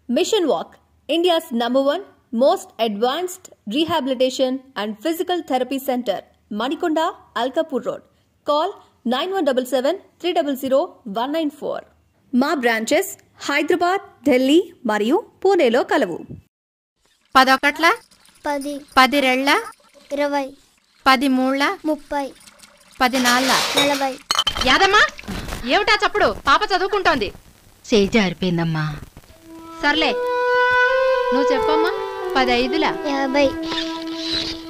Mission Walk, India's #1 most advanced rehabilitation and physical therapy center, Manikonda, Alkapur Road. Call 9177-300-194. మా branches Hyderabad, Delhi మరియు పూణేలో కలవు. 10 10 10 రెళ్ళ 20 10 మూళ్ళ 30 10 నాళ్ళ 40. యాదమ్మా, ఏమిటా చప్పుడు? పాప చదువుకుంటోంది. చేయి జారిపోయిందమ్మా. సర్లే, నువ్వు చెప్పమ్మా. 10 ఐదుల 50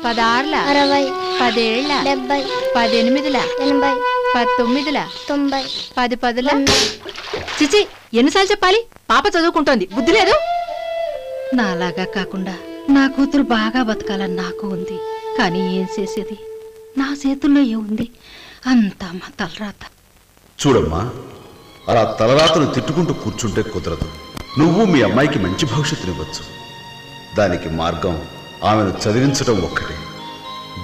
10 ఆరుల 60 10 ఏళ్ళ 70 10 ఎనిమిదిల 80 10 తొమ్మిదిల 90 10 పదుల. చిచి, ఎన్నిసార్లు చెప్పాలి? పాప చదువుకుంటోంది, బుద్ధి లేదు. నాలాగా కాకుండా నా కూతురు బాగా బతకాలని నాకు ఉంది. కానీ ఏం చేసేది? నా చేతుల్లో ఏముంది? అంతా మా తలరాత. చూడమ్మా, అలా తలరాతను తిట్టుకుంటూ కూర్చుంటే కుదరదు. నువ్వు మీ అమ్మాయికి మంచి భవిష్యత్తునివ్వచ్చు. దానికి మార్గం ఆమెను చదివించడం ఒక్కటే.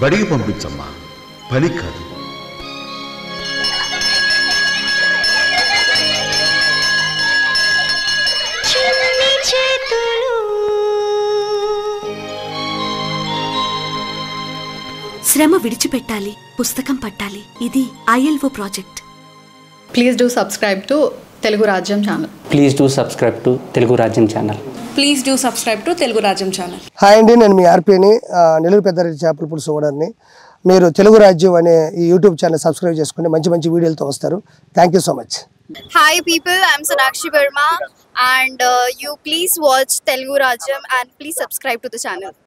బడికి పంపించమ్మా, పని కాదు. శ్రమ విడిచిపెట్టాలి, పుస్తకం పట్టాలి. ఇది ILO project. Please do subscribe to Telugu Rajyam channel. Please do subscribe to Telugu Rajyam channel. Please do subscribe to Telugu Rajyam channel. Hi అండి, నేను మీ ఆర్పీని, నెల్లూరు పెద్దారెడ్డి చేపల పులుసు ఓనర్ని. మీరు తెలుగు రాజ్యం అనే ఈ యూట్యూబ్ ఛానల్ సబ్స్క్రైబ్ చేసుకుని మంచి మంచి వీడియోలతో వస్తారు. Thank you so much. Hi people, I'm Sonakshi Verma and you please watch Telugu Rajyam and please subscribe to the channel.